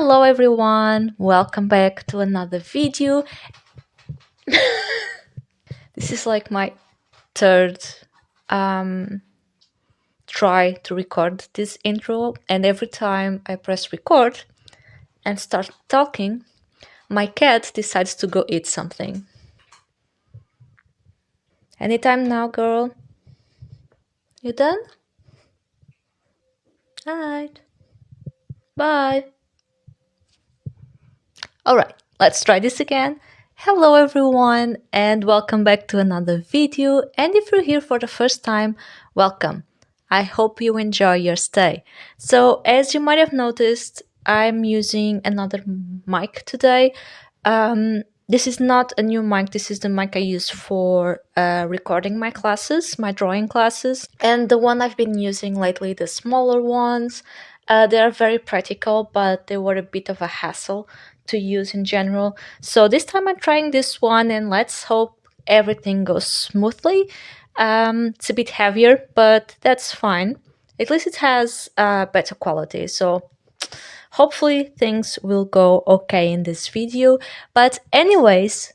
Hello everyone, welcome back to another video. This is like my third try to record this intro, and every time I press record and start talking, my cat decides to go eat something. Anytime now, girl. You done? Alright. Bye. Alright, let's try this again. Hello everyone and welcome back to another video, and if you're here for the first time, welcome. I hope you enjoy your stay. So as you might have noticed, I'm using another mic today. This is not a new mic, this is the mic I use for recording my classes, my drawing classes. And the one I've been using lately, the smaller ones, they are very practical, but they were a bit of a hassle to use in general. So this time I'm trying this one, and let's hope everything goes smoothly. It's a bit heavier, but that's fine. At least it has better quality, so hopefully things will go okay in this video. But anyways,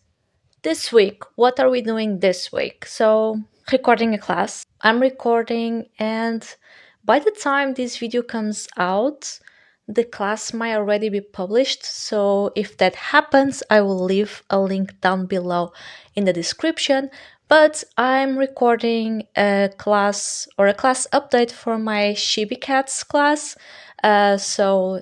this week, what are we doing this week? So recording a class. I'm recording, and by the time this video comes out, the class might already be published. So if that happens, I will leave a link down below in the description. But I'm recording a class update for my Chibi Cats class. So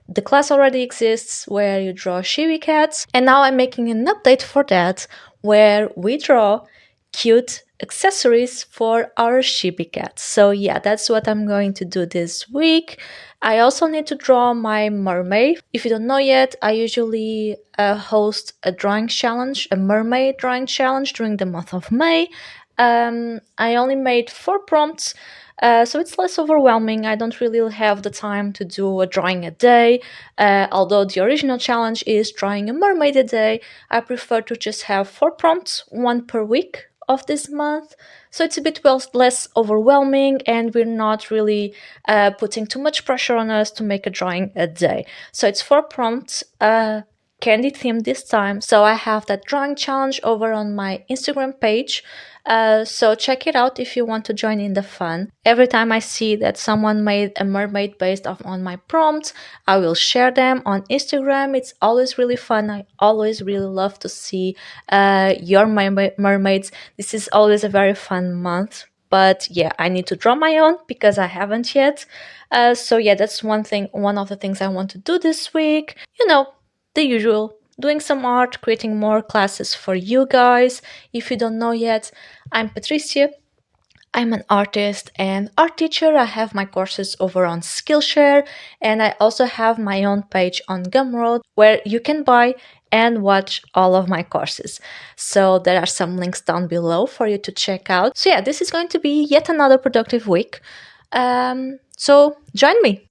the class already exists where you draw chibi cats, and now I'm making an update for that where we draw cute accessories for our chibi cats. So yeah, that's what I'm going to do this week. I also need to draw my mermay. If you don't know yet, I usually host a drawing challenge, a mermaid drawing challenge during the month of May. I only made 4 prompts, so it's less overwhelming. I don't really have the time to do a drawing a day. Although the original challenge is drawing a mermaid a day, I prefer to just have 4 prompts, 1 per week of this month. So it's a bit less overwhelming, and we're not really putting too much pressure on us to make a drawing a day. So it's 4 prompts, candy theme this time. So I have that drawing challenge over on my Instagram page. So check it out if you want to join in the fun. Every time I see that someone made a mermaid based off on my prompts, I will share them on Instagram. It's always really fun. I always really love to see your mermaids. This is always a very fun month. But yeah, I need to draw my own because I haven't yet. So yeah, that's one of the things I want to do this week. You know, the usual. Doing some art, creating more classes for you guys. If you don't know yet, I'm Patricia. I'm an artist and art teacher. I have my courses over on Skillshare, and I also have my own page on Gumroad where you can buy and watch all of my courses. So there are some links down below for you to check out. So yeah, this is going to be yet another productive week. So join me.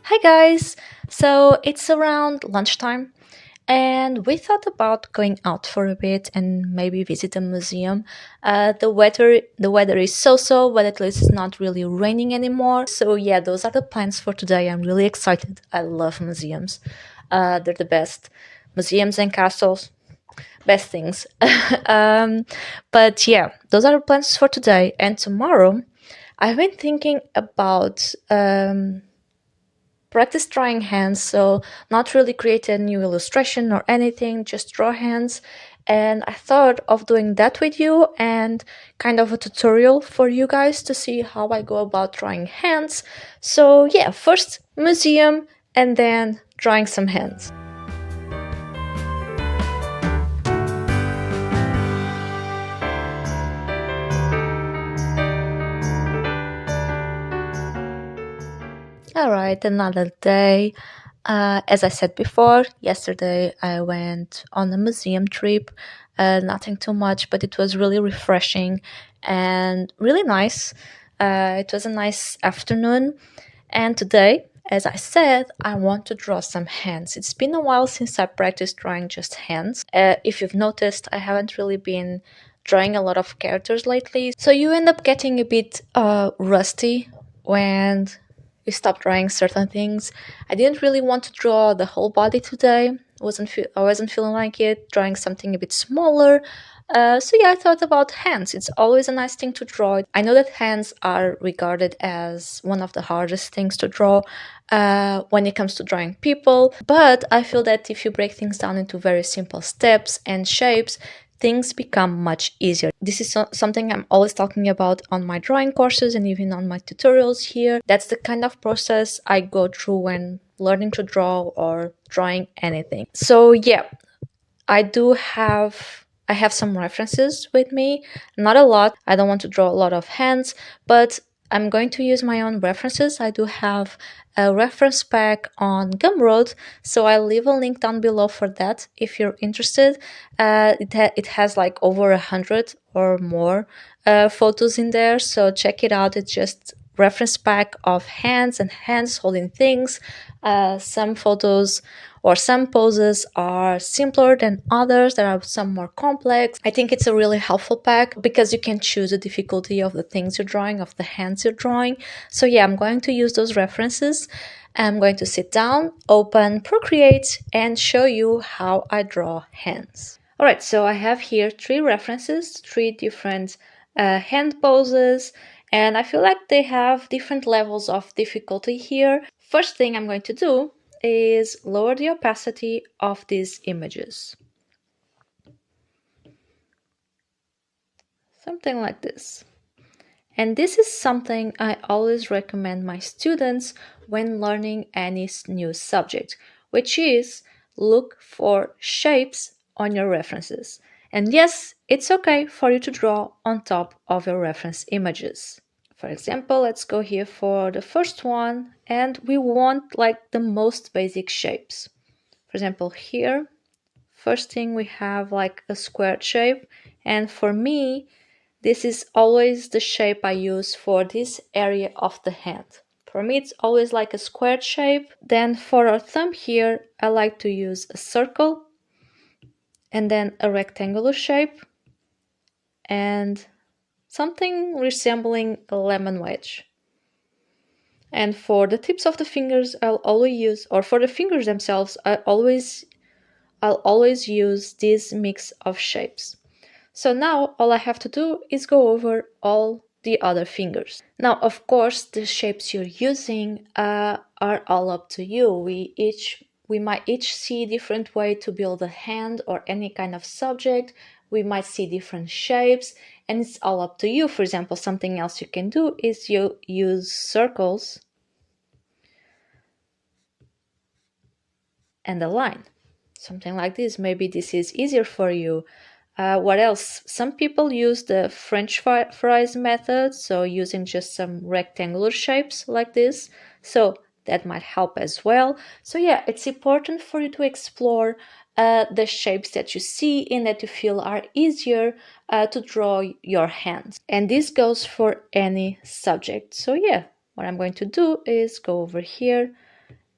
Hi guys! So it's around lunchtime, and we thought about going out for a bit and maybe visit a museum. The weather is so, but at least it's not really raining anymore. So yeah, those are the plans for today. I'm really excited. I love museums. They're the best. Museums and castles, best things. um, but yeah, those are the plans for today. And tomorrow, I've been thinking about practice drawing hands, so not really create a new illustration or anything, just draw hands. And I thought of doing that with you and kind of a tutorial for you guys to see how I go about drawing hands. So yeah, first museum and then drawing some hands. All right, another day. As I said before, yesterday I went on a museum trip. Nothing too much, but it was really refreshing and really nice. It was a nice afternoon. And today, as I said, I want to draw some hands. It's been a while since I practiced drawing just hands. If you've noticed, I haven't really been drawing a lot of characters lately. So you end up getting a bit rusty when you stop drawing certain things. I didn't really want to draw the whole body today. I wasn't feeling like it. Drawing something a bit smaller. So yeah, I thought about hands. It's always a nice thing to draw. I know that hands are regarded as one of the hardest things to draw when it comes to drawing people, but I feel that if you break things down into very simple steps and shapes, things become much easier. This is something I'm always talking about on my drawing courses and even on my tutorials here. That's the kind of process I go through when learning to draw or drawing anything. So yeah, I have some references with me, not a lot. I don't want to draw a lot of hands, but I'm going to use my own references. I do have a reference pack on Gumroad, so I'll leave a link down below for that if you're interested. It has like over 100 or more photos in there, so check it out. It's just reference pack of hands and hands holding things. Some photos or some poses are simpler than others. There are some more complex. I think it's a really helpful pack because you can choose the difficulty of the things you're drawing, of the hands you're drawing. So yeah, I'm going to use those references. I'm going to sit down, open Procreate, and show you how I draw hands. All right, so I have here 3 references, 3 different hand poses, and I feel like they have different levels of difficulty here. First thing I'm going to do is lower the opacity of these images. Something like this. And this is something I always recommend my students when learning any new subject, which is look for shapes on your references. And yes, it's okay for you to draw on top of your reference images. For example, let's go here for the first one, and we want like the most basic shapes. For example, here, first thing we have like a squared shape, and for me, this is always the shape I use for this area of the hand. For me, it's always like a squared shape. Then for our thumb here, I like to use a circle, and then a rectangular shape, and something resembling a lemon wedge. And for the tips of the fingers, I'll always use, or for the fingers themselves, I'll always use this mix of shapes. So now all I have to do is go over all the other fingers. Now, of course, the shapes you're using are all up to you. We might each see a different way to build a hand or any kind of subject. We might see different shapes, and it's all up to you. For example, something else you can do is you use circles and a line. Something like this. Maybe this is easier for you. What else? Some people use the French fries method, so using just some rectangular shapes like this. So that might help as well. So yeah, it's important for you to explore the shapes that you see and that you feel are easier to draw your hands. And this goes for any subject. So yeah, what I'm going to do is go over here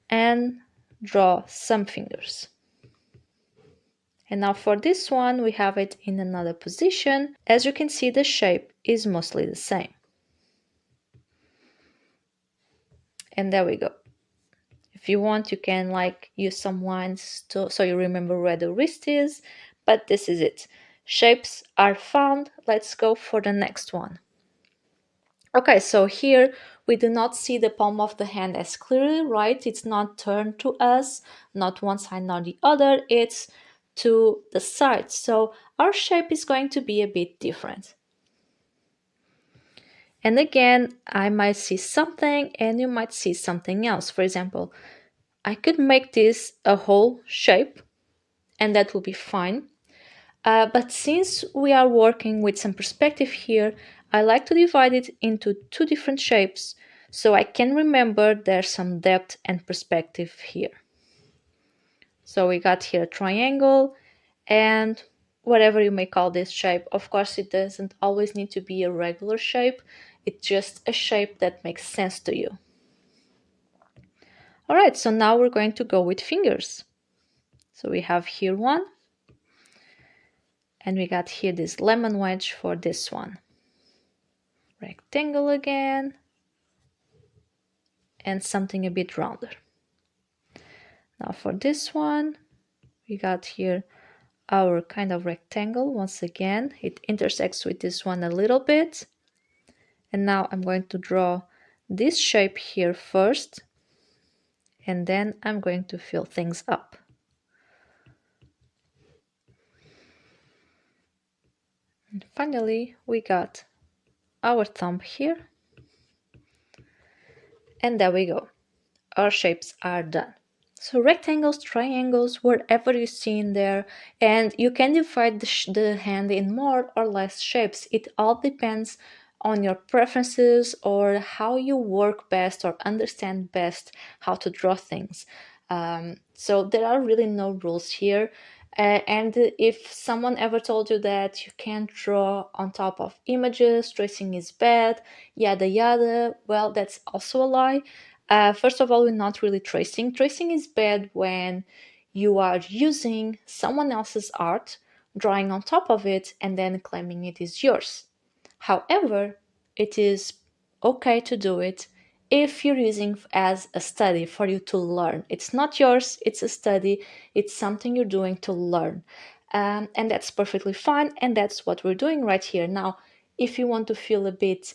and draw some fingers. And now for this one, we have it in another position. As you can see, the shape is mostly the same. And there we go. If you want, you can like use some lines so you remember where the wrist is, but this is it. Shapes are found. Let's go for the next one. Okay, so here we do not see the palm of the hand as clearly, right? It's not turned to us, not one side nor the other, it's to the side. So our shape is going to be a bit different. And again, I might see something and you might see something else. For example, I could make this a whole shape and that will be fine. But since we are working with some perspective here, I like to divide it into two different shapes so I can remember there's some depth and perspective here. So we got here a triangle and whatever you may call this shape. Of course, it doesn't always need to be a regular shape. It's just a shape that makes sense to you. All right, so now we're going to go with fingers. So we have here one. And we got here this lemon wedge for this one. Rectangle again. And something a bit rounder. Now for this one, we got here our kind of rectangle. Once again, it intersects with this one a little bit. And now I'm going to draw this shape here first. And then I'm going to fill things up. And finally, we got our thumb here. And there we go. Our shapes are done. So rectangles, triangles, wherever you see in there, and you can divide the hand in more or less shapes. It all depends on your preferences or how you work best or understand best how to draw things. So there are really no rules here. And if someone ever told you that you can't draw on top of images, tracing is bad, yada yada, well, that's also a lie. First of all, we're not really tracing. Tracing is bad when you are using someone else's art, drawing on top of it, and then claiming it is yours. However, it is okay to do it if you're using as a study for you to learn. It's not yours, it's a study, it's something you're doing to learn. And that's perfectly fine, and that's what we're doing right here. Now, if you want to feel a bit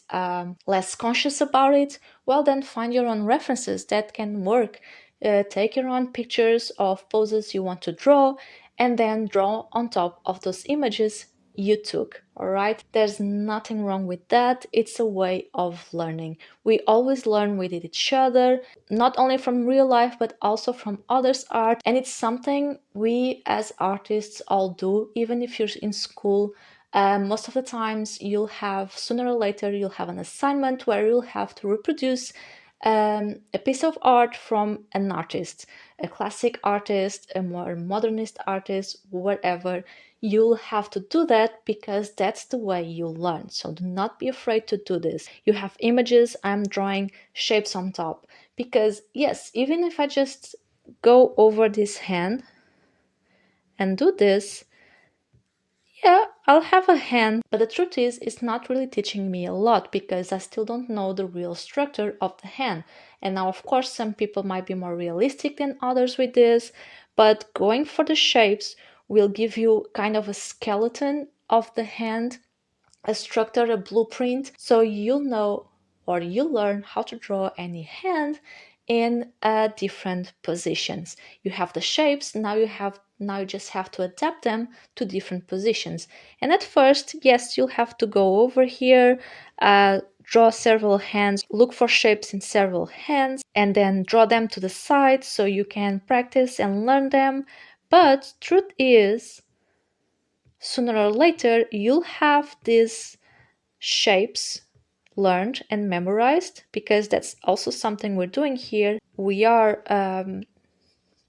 less conscious about it, well, then find your own references. That can work. Take your own pictures of poses you want to draw and then draw on top of those images you took. All right, there's nothing wrong with that. It's a way of learning. We always learn with each other, not only from real life but also from others' art, and it's something we as artists all do. Even if you're in school, most of the times you'll have, sooner or later, you'll have an assignment where you'll have to reproduce a piece of art from an artist, a classic artist, a more modernist artist, whatever. You'll have to do that because that's the way you learn. So do not be afraid to do this. You have images, I'm drawing shapes on top. Because yes, even if I just go over this hand and do this, yeah, I'll have a hand, but the truth is, it's not really teaching me a lot because I still don't know the real structure of the hand. And now, of course, some people might be more realistic than others with this, but going for the shapes will give you kind of a skeleton of the hand, a structure, a blueprint, so you'll know or you'll learn how to draw any hand in different positions. You have the shapes, now you just have to adapt them to different positions. And at first, yes, you'll have to go over here, draw several hands, look for shapes in several hands, and then draw them to the side so you can practice and learn them. But truth is, sooner or later, you'll have these shapes learned and memorized, because that's also something we're doing here. We are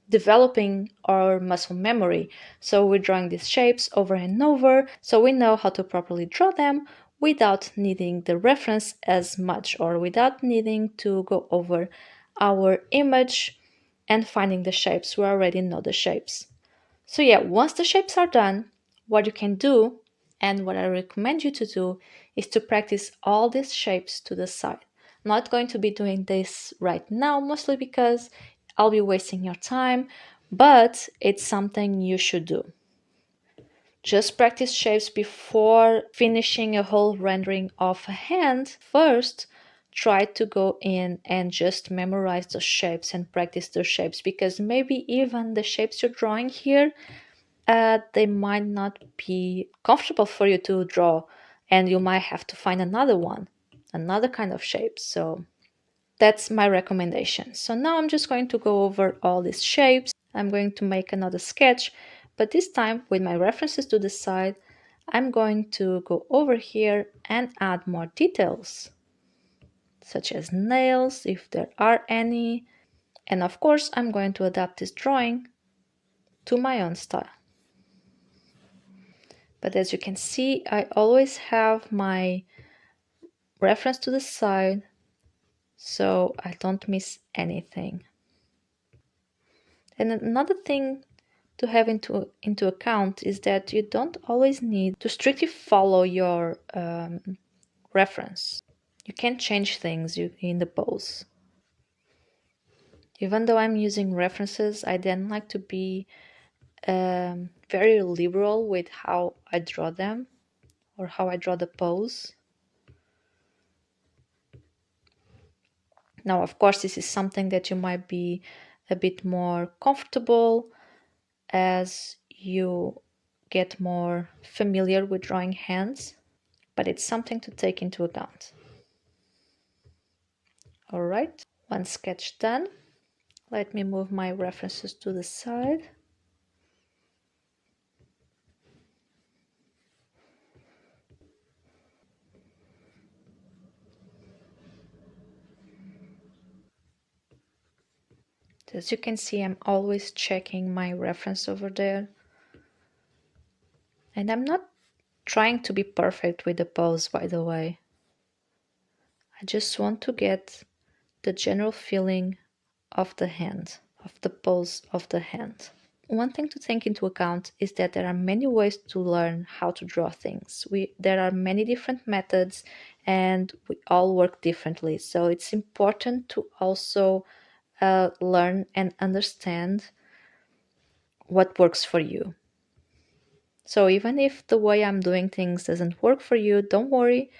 developing our muscle memory. So we're drawing these shapes over and over so we know how to properly draw them without needing the reference as much, or without needing to go over our image and finding the shapes. We already know the shapes. So yeah, once the shapes are done, what you can do and what I recommend you to do is to practice all these shapes to the side. I'm not going to be doing this right now, mostly because I'll be wasting your time, but it's something you should do. Just practice shapes before finishing a whole rendering of a hand. First, try to go in and just memorize those shapes and practice those shapes, because maybe even the shapes you're drawing here, they might not be comfortable for you to draw, and you might have to find another one, another kind of shape. So that's my recommendation. So now I'm just going to go over all these shapes. I'm going to make another sketch, but this time with my references to the side, I'm going to go over here and add more details, such as nails, if there are any. And of course, I'm going to adapt this drawing to my own style. But as you can see, I always have my reference to the side, so I don't miss anything. And another thing to have into account is that you don't always need to strictly follow your reference. You can change things in the pose. Even though I'm using references, I then like to be very liberal with how I draw them or how I draw the pose. Now, of course, this is something that you might be a bit more comfortable as you get more familiar with drawing hands, but it's something to take into account. All right, one sketch done. Let me move my references to the side. As you can see, I'm always checking my reference over there. And I'm not trying to be perfect with the pose, by the way. I just want to get the general feeling of the hand, of the pose of the hand. One thing to take into account is that there are many ways to learn how to draw things. There are many different methods and we all work differently. So it's important to also learn and understand what works for you. So even if the way I'm doing things doesn't work for you, don't worry.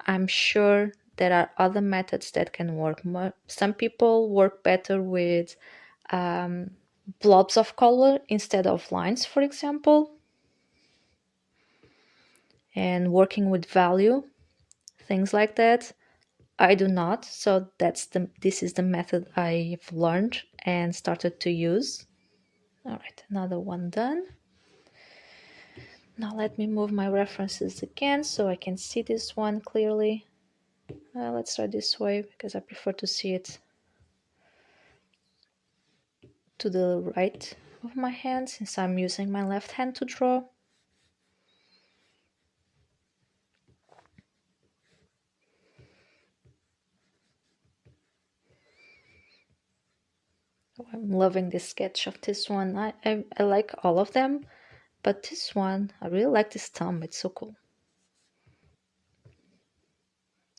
I'm sure there are other methods that can work more. Some people work better with blobs of color instead of lines, for example, and working with value, things like that. I do not, so this is the method I've learned and started to use. All right, another one done. Now let me move my references again so I can see this one clearly. Let's try this way because I prefer to see it to the right of my hand since I'm using my left hand to draw. Oh, I'm loving this sketch of this one. I like all of them, but this one, I really like this thumb. It's so cool.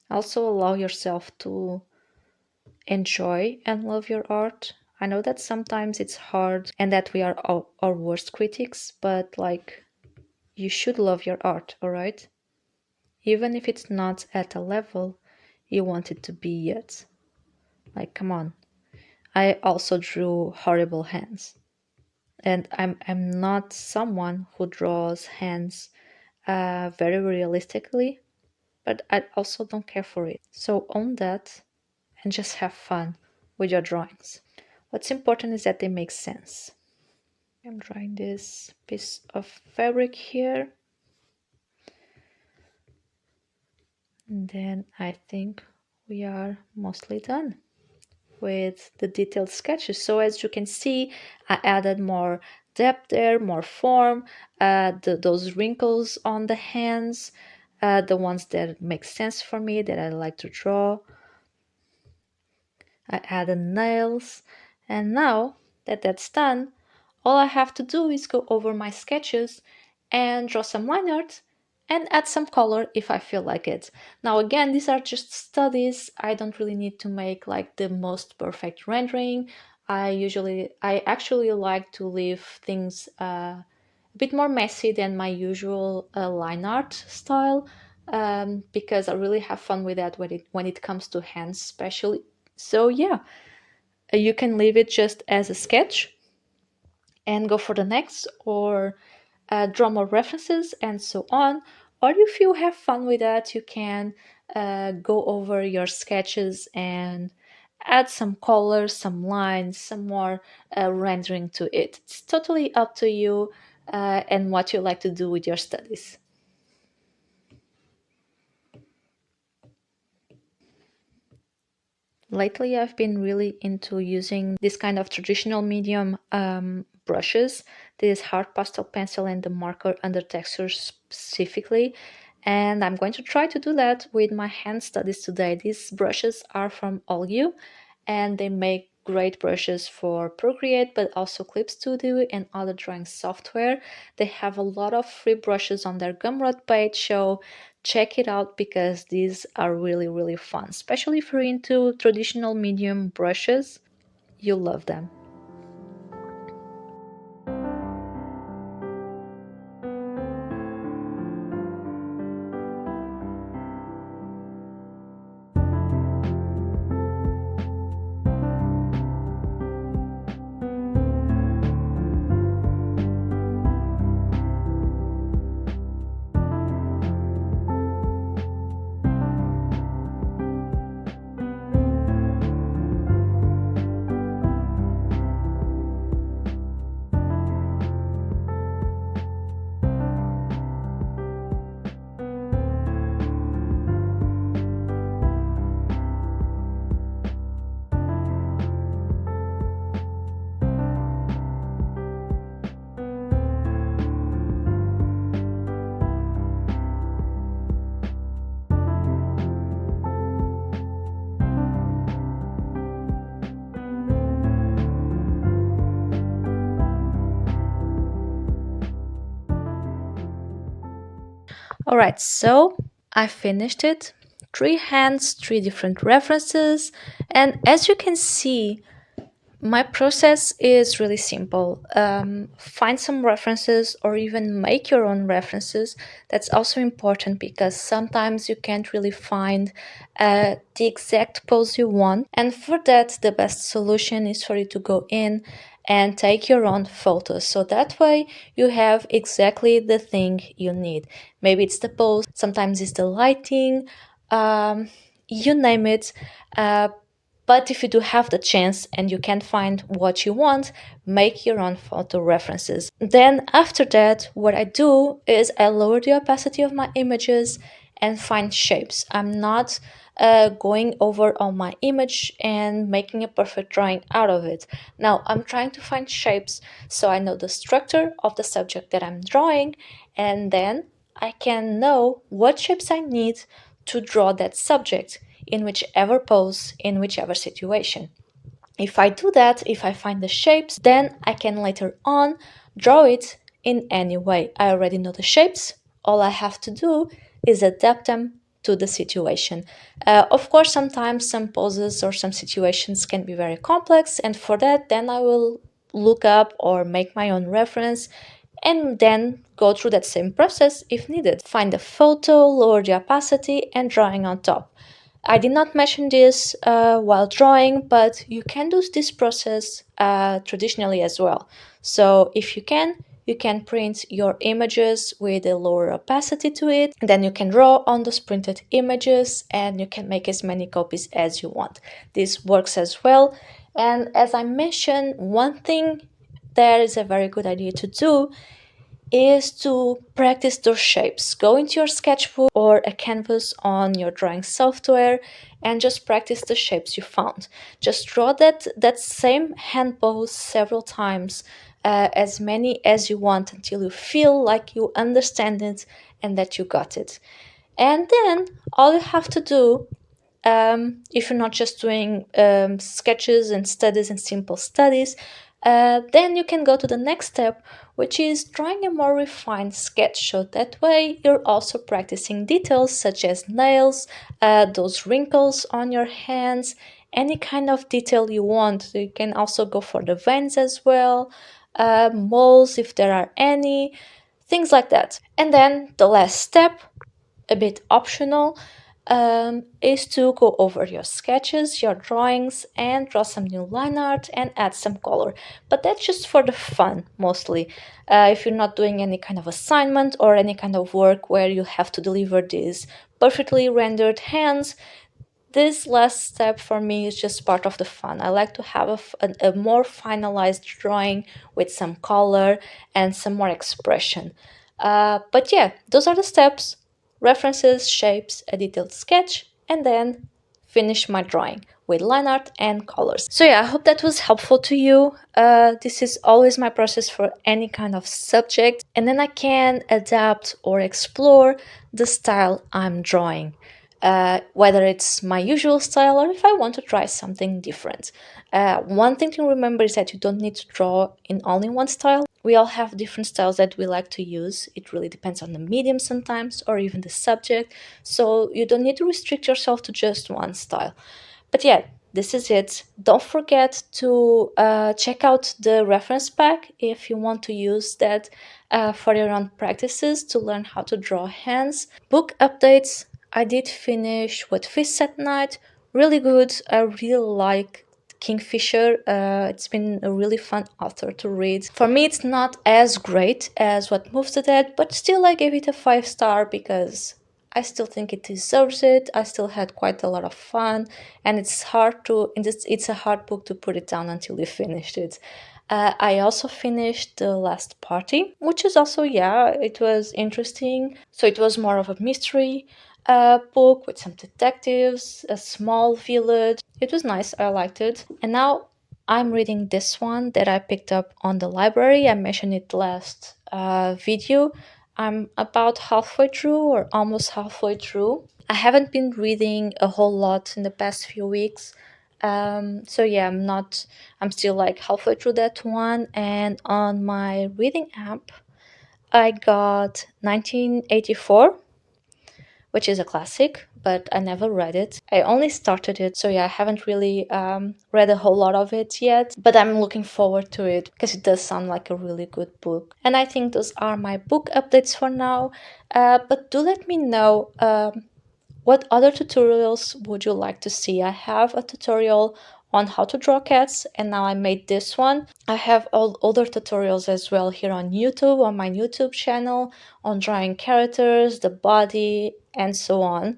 Also allow yourself to enjoy and love your art. I know that sometimes it's hard and that we are our worst critics, but like you should love your art, all right? Even if it's not at a level you want it to be yet. Like, come on. I also drew horrible hands. And I'm not someone who draws hands very realistically, but I also don't care for it. So own that and just have fun with your drawings. What's important is that they make sense. I'm drawing this piece of fabric here. And then I think we are mostly done with the detailed sketches. So as you can see, I added more depth there, more form, those wrinkles on the hands, the ones that make sense for me, that I like to draw. I added nails, and now that that's done, All I have to do is go over my sketches and draw some line art and add some color if I feel like it. Now again, these are just studies. I don't really need to make like the most perfect rendering. I actually like to leave things a bit more messy than my usual line art style, because I really have fun with that when it comes to hands, especially. So yeah, you can leave it just as a sketch and go for the next, or draw more references and so on. Or if you have fun with that, you can go over your sketches and add some colors, some lines, some more rendering to it. It's totally up to you and what you like to do with your studies. Lately, I've been really into using this kind of traditional medium brushes, this hard pastel pencil and the marker under textures specifically. And I'm going to try to do that with my hand studies today. These brushes are from Olgu, and they make great brushes for Procreate, but also Clip Studio and other drawing software. They have a lot of free brushes on their Gumroad page, so check it out because these are really, really fun. Especially if you're into traditional medium brushes, you'll love them. All right, so I finished it. Three hands, three different references, and as you can see, my process is really simple. Find some references or even make your own references. That's also important because sometimes you can't really find the exact pose you want. And for that, the best solution is for you to go in and take your own photos. So that way you have exactly the thing you need. Maybe it's the pose, sometimes it's the lighting, you name it. But if you do have the chance and you can't find what you want, make your own photo references. Then after that, what I do is I lower the opacity of my images and find shapes. I'm not going over on my image and making a perfect drawing out of it. Now I'm trying to find shapes so I know the structure of the subject that I'm drawing, and then I can know what shapes I need to draw that subject in whichever pose, in whichever situation. If I do that, if I find the shapes, then I can later on draw it in any way. I already know the shapes. All I have to do is adapt them to the situation. Of course, sometimes some poses or some situations can be very complex, and for that, then I will look up or make my own reference and then go through that same process if needed. Find a photo, lower the opacity, and drawing on top. I did not mention this while drawing, but you can do this process traditionally as well. So if you can print your images with a lower opacity to it, and then you can draw on those printed images and you can make as many copies as you want. This works as well. And as I mentioned, one thing that is a very good idea to do is to practice those shapes. Go into your sketchbook or a canvas on your drawing software and just practice the shapes you found. Just draw that same hand pose several times, as many as you want until you feel like you understand it and that you got it. And then all you have to do, if you're not just doing sketches and studies and simple studies, Then you can go to the next step, which is drawing a more refined sketch. So that way you're also practicing details such as nails, those wrinkles on your hands, any kind of detail you want. So you can also go for the veins as well, moles if there are any, things like that. And then the last step, a bit optional, is to go over your sketches, your drawings, and draw some new line art and add some color. But that's just for the fun mostly. If you're not doing any kind of assignment or any kind of work where you have to deliver these perfectly rendered hands, this last step for me is just part of the fun. I like to have a more finalized drawing with some color and some more expression. But yeah, those are the steps: references, shapes, a detailed sketch, and then finish my drawing with line art and colors. So yeah, I hope that was helpful to you. This is always my process for any kind of subject, and then I can adapt or explore the style I'm drawing. Whether it's my usual style or if I want to try something different. One thing to remember is that you don't need to draw in only one style. We all have different styles that we like to use. It really depends on the medium sometimes, or even the subject. So you don't need to restrict yourself to just one style. But yeah, this is it. Don't forget to check out the reference pack if you want to use that for your own practices to learn how to draw hands. Book updates. I did finish What Fists at Night. Really good. I really like Kingfisher. It's been a really fun author to read. For me, it's not as great as What Moves the Dead, but still I gave it a 5 star because I still think it deserves it. I still had quite a lot of fun, and it's a hard book to put it down until you finished it. I also finished The Last Party, which is also, yeah, it was interesting. So it was more of a mystery book with some detectives, a small village. It was nice. I liked it. And now I'm reading this one that I picked up on the library. I mentioned it last video. I'm about halfway through or almost halfway through. I haven't been reading a whole lot in the past few weeks. So yeah, I'm still like halfway through that one. And on my reading app, I got 1984, which is a classic, but I never read it. I only started it, so yeah, I haven't really read a whole lot of it yet, but I'm looking forward to it because it does sound like a really good book. And I think those are my book updates for now, but do let me know what other tutorials would you like to see? I have a tutorial on how to draw cats, and now I made this one. I have all other tutorials as well here on YouTube, on my YouTube channel, on drawing characters, the body, and so on.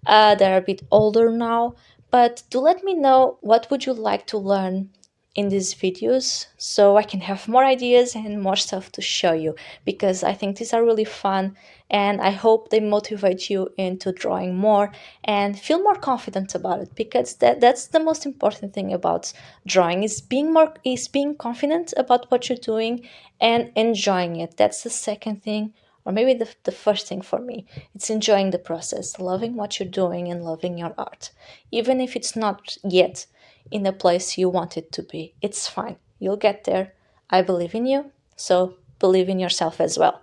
They're a bit older now, but do let me know what would you like to learn in these videos so I can have more ideas and more stuff to show you, because I think these are really fun and I hope they motivate you into drawing more and feel more confident about it, because that's the most important thing about drawing is being confident about what you're doing and enjoying it. That's the second thing, or maybe the first thing for me. It's enjoying the process, loving what you're doing and loving your art, even if it's not yet in the place you want it to be. It's fine. You'll get there. I believe in you. So believe in yourself as well.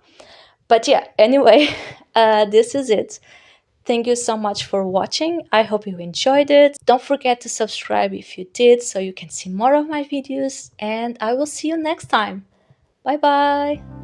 But yeah, anyway, this is it. Thank you so much for watching. I hope you enjoyed it. Don't forget to subscribe if you did so you can see more of my videos, and I will see you next time. Bye bye.